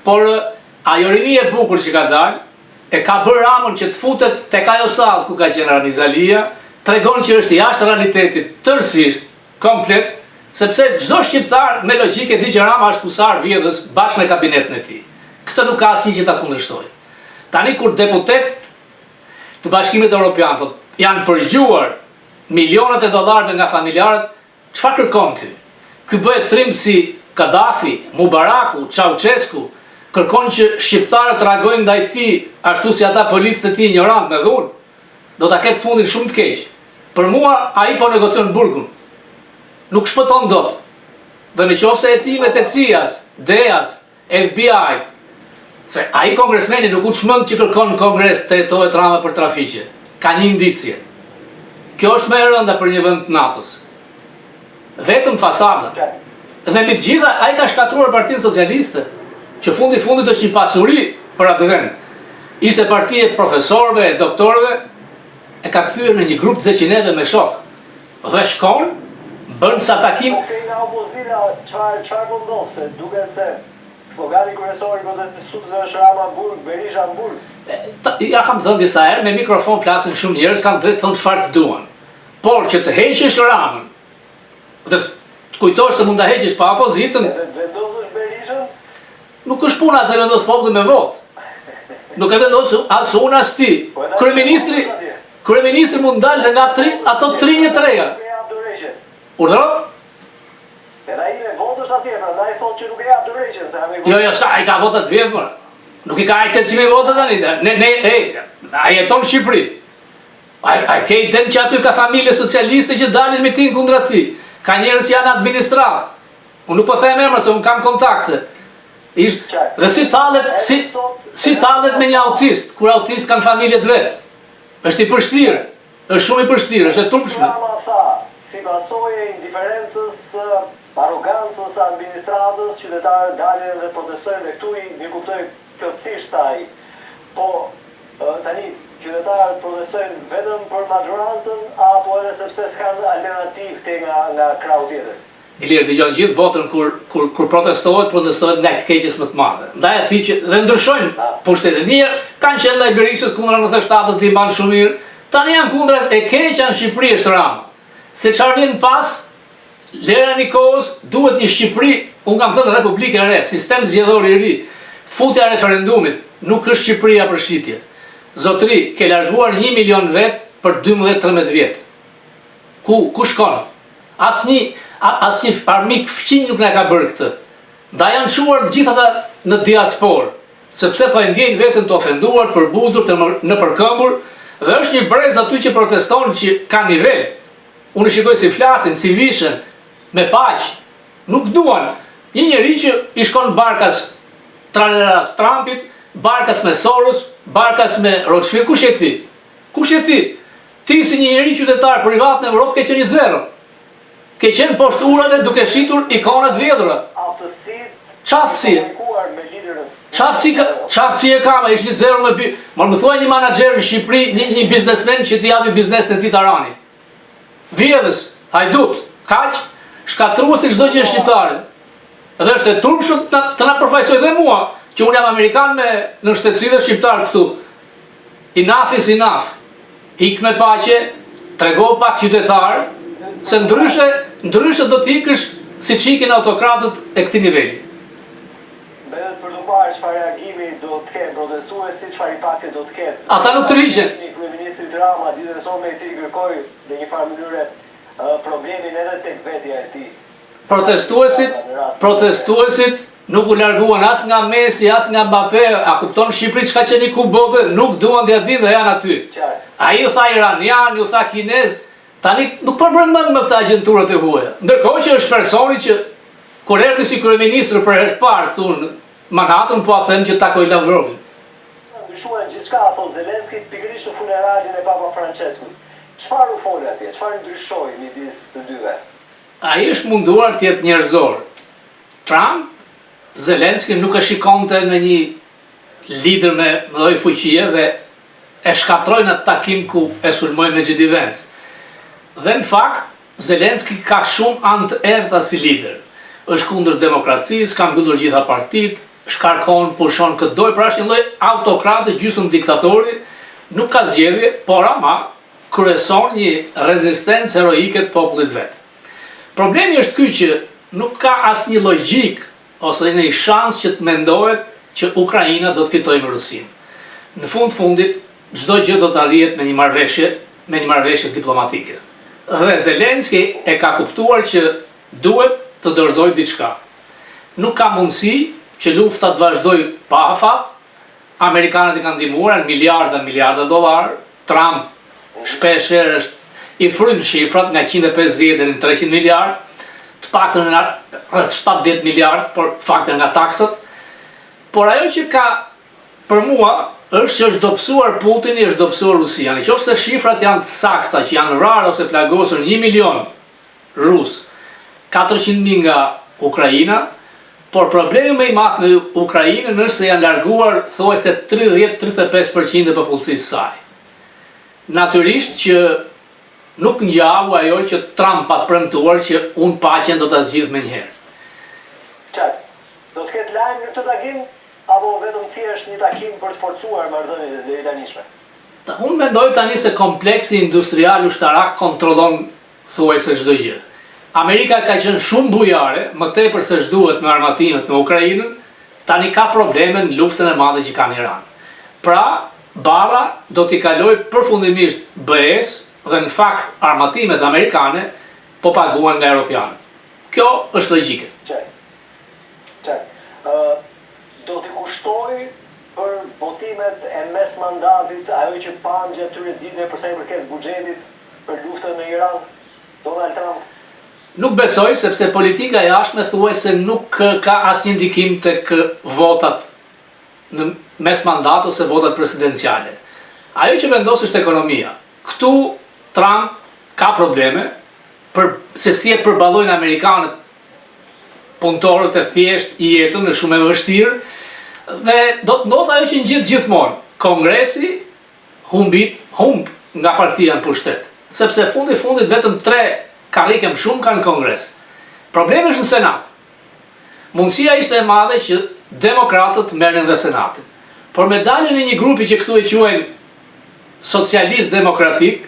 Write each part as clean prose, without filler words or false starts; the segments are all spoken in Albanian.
por ajo rini e bukur që ka dalë, e ka bërë Ramën që të futet tek ajo sallë ku ka qenë Ramizalia, tregon që është jashtë realitetit tërësisht, komplet, sepse çdo shqiptar me logjikë di që Rama është kusar vjedhës bashkë me kabinetin e tij. Këtë nuk ka asnjë që ta kundërshtojë. Tani kur deputet të Bashkimit Evropian janë përgjuar milionat e dollarëve nga familjarët, çfarë kërkon ky? Ky bëhet trim si Kaddafi, Mubaraku, Ceausescu, kërkon që shqiptarët të reagojnë ndaj tij ashtu si ata policët e tij ignorant me dhunë, do ta ketë fundin shumë të keq. Për mua ai po negocion burgun. Nuk shpëton dot. Dhe në qoftë se hetimet e CIA-s, DEA-s, FBI-t, se ai kongresmeni nuk u çmend që kërkon në kongres të jetohet Rama për trafiqe. Ka një indicje. Kjo është më e rënda për një vend të NATO-s. Vetëm fasada. Dhe mbi të gjitha ai ka shkatruar Partinë Socialiste, që fundi fundit është një pasuri për atë vend. Ishte partia e profesorëve, e doktorëve, e ka kthyer në një grup zeqineve me shok. Dhe shkon, bën sa takim. Nga opozita, çfarë po ndodh, se duket se slogani kryesor i protestuesve është Rama Burg, Berisha Burg. Ja kam thënë disa herë, me mikrofon flasin shumë njerëz, kanë drejt të thonë çfarë të duan. Por që të heqësh Ramën, dhe të kujtosh se mund ta heqësh pa opozitën, Edhe të vendosësh Berishën, nuk është puna të vendos popullin me votë. Nuk e vendos as unë as ti. Kryeministri mund dalë dhe nga ato 33-ja. Urdhëro? Edhe ai me votësh atje, prandaj thotë që nuk e jap Dorëçën, se Jo, ai ka votat vjetër. Nuk i ka ai 800.000 vota tani. Ai jeton në Shqipëri. Ai ke idem që aty ka familje socialiste që dalin miting kundra tij. Ka njerëz që janë administrat. Unë nuk po them emra se unë kam kontakte. Dhe si tallet me një autist, kur autist kanë familje të vet. Është i përshtirë, është shumë i përshtirë, është e turpshme. Rama tha, si pasojë e indiferencës, arrogancës së administratës, qytetarët dalin dhe protestojnë dhe këtu i kuptoj plotësisht ai. Po tani qytetarët protestojnë vetëm për majorancën apo edhe sepse s'kan alternativë nga krau tjetër. Ilir, dëgjon gjithë botën kur protestohet nga të keqes më të madhe. Ndaj atij që dhe ndryshojnë pushtetet. Njëherë kanë qenë ndaj Berishës kundra 97-të i mban shumë mirë. Tani janë kundra e keqja në Shqipëri është Rama. Se çfarë vjen pas, lera një kohës duhet një Shqipëri, unë kam thënë Republikë e re, sistem zgjedhor i ri, futja e referendumit, nuk është Shqipëria për shitje. Zotri, ke larguar 1 milion vet për 12-13 vjet. Ku shkon? Asnjë armik fqinj nuk na ka bërë këtë. Da janë çuar gjithë ata në diasporë, sepse po e ndjejnë veten të ofenduar, të përbuzur, në përkëmbur, dhe është një brez aty që proteston që ka nivel. Unë shikoj si flasin, si vishën, me paq. Nuk duan. Një njeri që i shkon barkas traleras Trumpit, barkas me Soros, barkas me Rothschild, kush je ti? Kush je ti? Ti si një njeri qytetar privat në Evropë ke qenë 0. Ke qenë poshtë urave duke shitur ikonat vjedhura. Qaftësi e kam, ishtë një 0 me by. Më thuaj një manager në Shqipëri, një biznesmen që ti japi biznes në ti Tarani. Vjedhës, hajdut, kaq, shkatruesi çdo gjë shqiptare. Edhe është e turpshëm të na përfaqësoj dhe mua, që unë jam amerikan me në shtetësive shqiptar këtu. Enough is enough. Hik me paqe, trego pak qytetar, se ndryshe do t'ikësh si qikin autokratët e këtij niveli. Bedet për të parë çfarë reagimi do të ketë protestuesit, çfarë impakti do të ketë. Ata nuk të rriqen. Kryeministri Rama ditën e sotme i cili kërkoi në një farë mënyrë problemin edhe tek vetja e tij. Protestuesit nuk u larguan as nga Messi, as nga Mbappé, a kupton Shqipëri çka qeni ku bote, nuk duan t'ia dinë dhe janë aty. Ai u tha iranian, u tha kinez, tani nuk përbën mend me këta agjenturat e huaja. Ndërkohë që është personi që kur erdhi si kryeministër për herë të parë këtu në Manhattan, po a them që takoi Lavrovin. Ndryshuan gjithçka, thon Zelenski, pikërisht në funeralin e Papa Franceskut. Çfarë u fol atje? Çfarë ndryshoi midis të dyve? Ai është munduar të jetë njerëzor. Trump, Zelenski nuk e shikonte në një lider me lloj fuqie dhe e shkatrojnë atë takim ku e sulmoi me J.D. Vance. Dhe në fakt, Zelenski ka shumë anë të errta si lider. Është kundër demokracisë, ka mbyllur gjitha partitë, shkarkon, pushon këtë doj, pra është një lloj autokrati, gjysmë diktatori, nuk ka zgjedhje, por ama kryeson një rezistencë heroike të popullit vet. Problemi është ky që nuk ka asnjë logjik ose një shans që të mendohet që Ukraina do të fitojë me Rusinë. Në fundit, çdo gjë do të arrihet me një marrëveshje diplomatike. Dhe Zelenski e ka kuptuar që duhet të dorëzojë diçka. Nuk ka mundësi që lufta të vazhdojë pa afat. Amerikanët i kanë ndihmuar miliarda dollar. Trump shpesh është i fryn shifrat nga 150 deri në 300 miliard, të paktën rreth 70 miliard, por të paktën nga taksat. Por ajo që ka për mua është që është dobësuar Putini, është dobësuar Rusia. Nëse shifrat janë të sakta, që janë vrarë ose plagosur 1 milion rus, 400.000 nga Ukraina, por problemi më i madh me Ukrainën është se janë larguar thuajse 30-35% e popullsisë saj. Natyrisht që nuk ngjau ajo që Trump pa premtuar që unë paqen do ta zgjidh menjëherë. Qartë, do të ketë lajm në këtë takim apo vetëm thjesht një takim për të forcuar marrëdhëniet deri tanishme? Unë mendoj tani se kompleksi industrial ushtarak kontrollon thuajse çdo gjë. Amerika ka qenë shumë bujare, më tepër se ç'duhet me armatimet në Ukrainën, tani ka probleme në luftën e madhe që ka në Iran. Pra, barra do t'i kaloj përfundimisht BE-s dhe në fakt armatimet amerikane po paguhen nga europianët. Kjo është logjike. Do t'i kushtoj për votimet e mes mandatit ajo që pam gjatë këtyre ditëve për sa i përket buxhetit për luftën në Iran, Donald Trump? Nuk besoj, sepse politika jashtme thuajse nuk ka asnjë ndikim tek votat në mes mandat ose votat presidenciale. Ajo që vendos është ekonomia. Këtu Trump ka probleme se si e përballojnë amerikanët punëtorët e thjesht i jetën në shumë e vështirë, dhe do të ndodhë ajo që ngjit gjithmonë. Kongresi humb nga partia në pushtet, sepse fundit vetëm 3 karrike më shumë kanë në Kongres. Problemi është në Senat. Mundësia ishte e madhe që demokratët merrnin dhe Senatin. Por me daljen e një grupi që këtu e quajnë socialist demokratik,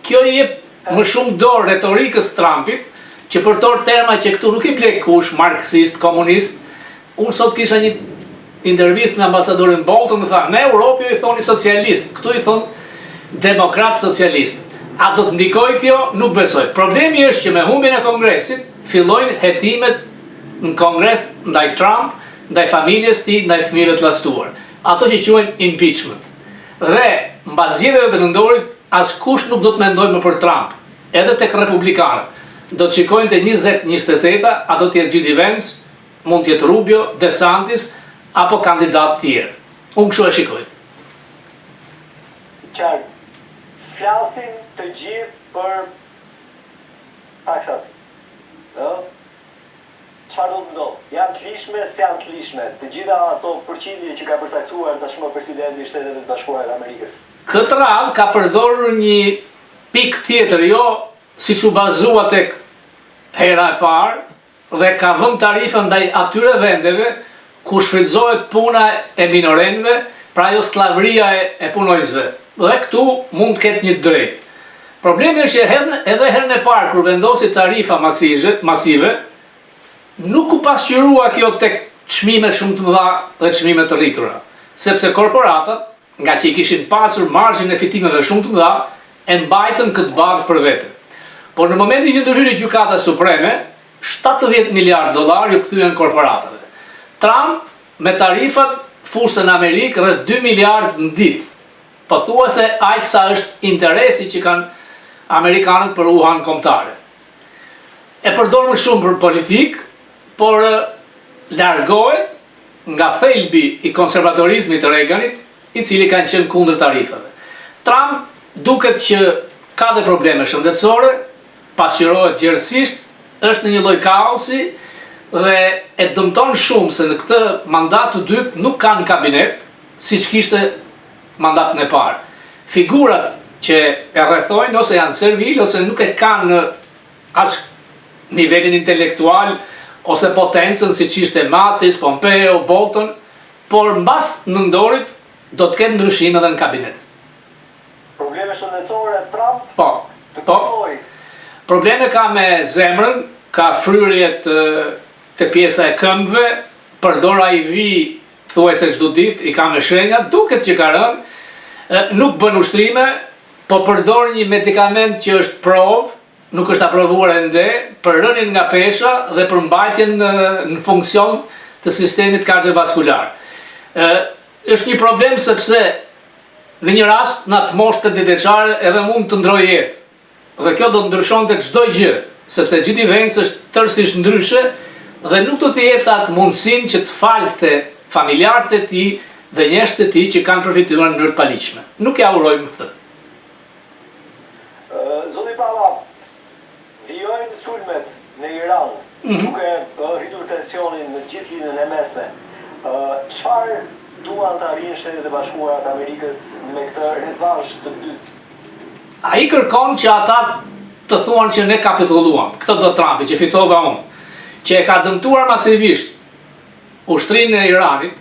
kjo i jep më shumë dorë retorikës Trumpit, që përtor terma që këtu nuk i blek kush, marksist, komunist. Unë sot kisha një intervistë në ambasadorin Bolton, më tha, në Europë i thoni socialist, këtu i thonë demokrat socialist. A do të ndikoj kjo? Nuk besoj. Problemi është që me humbjen e Kongresit fillojnë hetimet në Kongres ndaj Trump, ndaj familjes tij, ndaj fëmijëve të llastuar. Ato që quhen impeachment. Dhe mbas zgjedhjeve të nëndorit askush nuk do të mendojë më për Trump, edhe tek republikanët. Do të shikojnë te 20-28, a do të jetë J.D. Vance, mund të jetë Rubio, DeSantis apo kandidat tjerë. Unë kështu e shikoj. Qartë. Flasim të gjithë për taksat. Çfarë do të ndodhë? Janë të lishme, se janë të lishme. Të gjitha ato përqindje që ka përcaktuar tashmë presidenti i Shtetit të Bashkuara të Amerikës. Këtë radhë ka përdorur një pikë tjetër, jo siç u bazua tek hera e parë, dhe ka vënë tarife ndaj atyre vendeve ku shfrytëzohet puna e minorenëve, pra jo skllavëria e punojësve. Dhe këtu mund të ketë një drejtë. Problemi është që edhe herën e parë kur vendosi tarifa masive, nuk u pasqyrua kjo tek çmimet shumë të mëdha dhe çmimet të rritura, sepse korporatat, nga që i kishin pasur marzhin e fitimeve shumë të mëdha, e mbajtën këtë bagë për vete. Por në momentin që ndërhyri Gjykata Supreme, 70 miliard dollar ju kthyen korporatave. Trump me tarifat fuste në Amerikë rreth 2 miliard në ditë. Pothuajse aq sa është interesi që kanë amerikanët për uhan kombëtare. E përdor më shumë për politikë, por largohet nga thelbi i konservatorizmit të Reaganit, i cili kanë qenë kundër tarifave. Trump duket që ka dhe probleme shëndetësore, pasqyrohet gjerësisht, është në një lloj kaosi dhe e dëmton shumë se në këtë mandat të dytë nuk kanë kabinet, siç kishte mandatën e parë. Figurat që e rrethojnë ose janë servil ose nuk e kanë as nivelin intelektual ose potencën si që ishte Mattis, Pompeo, Bolton, por mbas nëndorit do të ketë ndryshime edhe në kabinet. Probleme shëndetësore, Trump? Po. Të kuptoj. Probleme ka me zemrën, ka fryrje të pjesa e këmbëve, përdor HIV thuajse çdo ditë, i ka me shenja, duket që ka rënë, nuk bën ushtrime, po përdor një medikament që është provë, nuk është aprovuar ende, për rënien nga pesha dhe për mbajtjen në funksion të sistemit kardiovaskular. Është një problem sepse në një rast në atë moshë të vjeçare edhe mund të ndrojë jetë. Dhe kjo do të ndryshonte çdo gjë, sepse gjithë i venës është tërësisht ndryshe dhe nuk do të jepte atë mundësinë që të falte familjarët e tij dhe njerëzit e tij që kanë përfituar në mënyrë të paligjshme. Nuk ja urojmë këtë. Zoti Papa, vijojnë sulmet në Iran, duke rritur tensionin në gjithë linjën e mesme. Çfarë duan të arrijnë Shtetet e Bashkuara të Amerikës me këtë revansh të dytë? Ai kërkon që ata të thuan që ne kapitulluam. Këtë do Trumpi që fitova unë, që e ka dëmtuar masivisht ushtrinë e Iranit,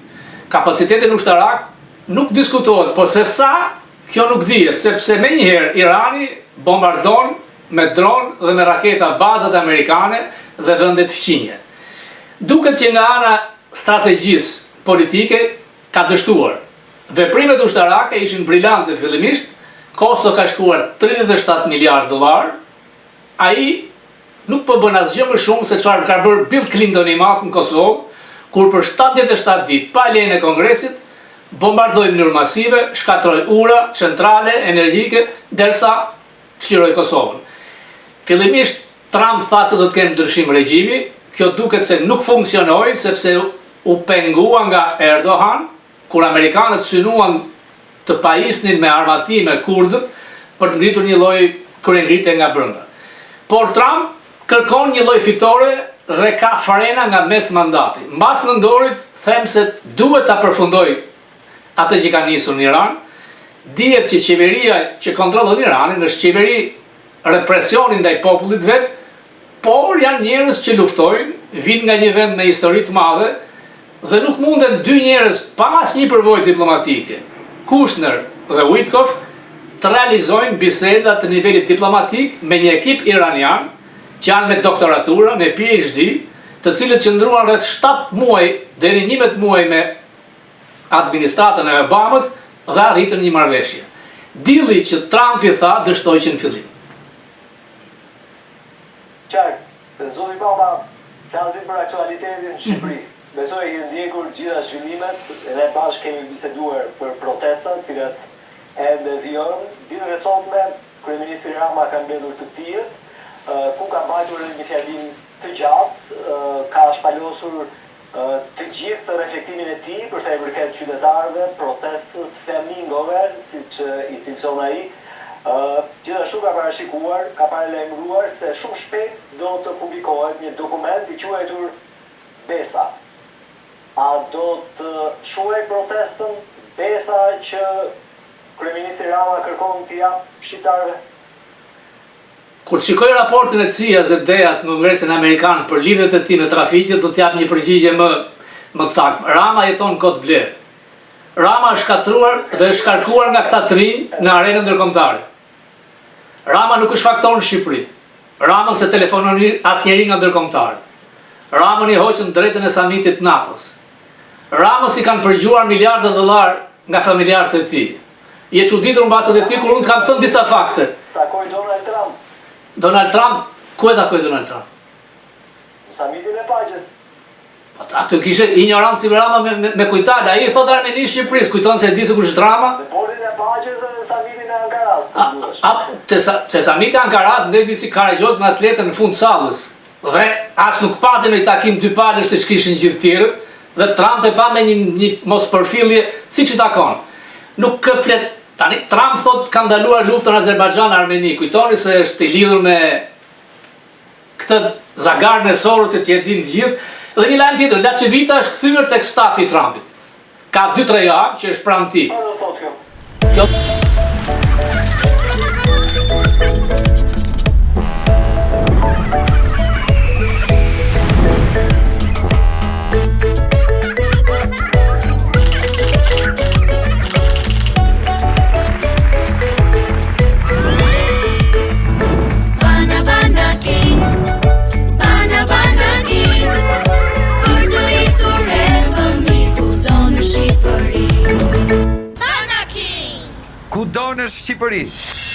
kapacitetin ushtarak nuk diskutohet, por se sa kjo nuk dihet, sepse menjëherë Irani bombardon me dron dhe me raketa bazat amerikane dhe vendet fqinje. Duket që nga ana strategjisë politike ka dështuar. Veprimet ushtarake ishin brillante fillimisht, kosto ka shkuar 37 miliard dollar, ai nuk po bën asgjë më shumë se çfarë ka bërë Bill Clinton i madh në Kosovë, kur për 77 ditë pa lejen e Kongresit bombardoi në mënyrë masive, shkatroi ura, centrale energjike, derisa çliroi Kosovën. Fillimisht Trump tha se do të kenë ndryshim regjimi, kjo duket se nuk funksionoi sepse u pengua nga Erdogan, kur amerikanët synuan të pajisnin me armatime kurdët për të ngritur një lloj kryengritje nga brenda. Por Trump kërkon një lloj fitore dhe ka frena nga mes mandati. Mbas nëndorit them se duhet ta përfundoj atë që ka nisur në Iran. Dihet që qeveria që kontrollon Iranin është qeveri represionin ndaj popullit vet, por janë njerëz që luftojnë, vinë nga një vend me histori të madhe dhe nuk munden dy njerëz pa asnjë përvojë diplomatike, Kushner dhe Witkoff, të realizojnë biseda të nivelit diplomatik me një ekip iranian që janë me doktoratura, me PhD, të cilët qëndruan rreth 7 muaj deri 11 muaj me administratën e Obamës dhe arritën një marrëveshje. Dilli që Trumpi tha dështoi që në fillim. Qartë, zoti Papa, flasim për aktualitetin në Shqipëri. Besoj e ndjekur gjitha zhvillimet, ne bashkë kemi biseduar për protestat, cilat ende vijojnë. Ditën e sotme, kryeministri Rama ka mbledhur të tillët, ku ka mbajtur një fjalim të gjatë, ka shpalosur të gjithë reflektimin e tij përsa i përket qytetarëve, protestës, flamingove, siç i cilëson ai. Gjithashtu ka parashikuar, ka paralajmëruar se shumë shpejt do të publikohet një dokument i quajtur Besa. A do të shuaj protestën Besa që kryeministri Rama kërkon t'i japë shqiptarëve? Kur shikoj raportin e CIA-s dhe DEA-s në Kongresin Amerikan për lidhjet e tij me trafiqet, do t'jap një përgjigje më të saktë. Rama jeton në Kot Bler. Rama është shkatruar dhe është shkarkuar nga këta të rinj në arenën ndërkombëtare. Rama nuk është faktor në Shqipëri. Rama se telefonon asnjëri nga ndërkombëtarët. Ramën i hoqën drejtën e samitit NATO-s. Ramës i kanë përgjuar miliardë dollar nga familjarët e tij. Je çuditur mbas edhe ti kur unë kam thënë disa fakte. Takoi Donald Trump. Donald Trump, ku e takoi Donald Trump? Në samitin e paqes. Atë kishte ignorancë Rama me kujtale. Ai i thotë Armeni Shqipërisë, kujton se e di se kush është Rama. Në bordin e paqes dhe në samitin e Ankaras. Te samiti e Ankaras ndeti si Karagjoz me atletën në fund sallës. Dhe as nuk patën një takim dy palësh se ç'kishin gjithë tjerët. Dhe Trump e pa me një mospërfillje si që takon. Nuk flet tani Trump thot ka ndaluar luftën Azerbajxhan-Armeni. Kujtoni se është i lidhur me këtë zagarën e Soros që e dinë gjithë. Dhe një lajm tjetër, Lachevita është kthyer tek stafi i Trumpit. Ka 2-3 javë që është pranë tij. Çfarë do thotë kjo? Kjo do në Shqipëri.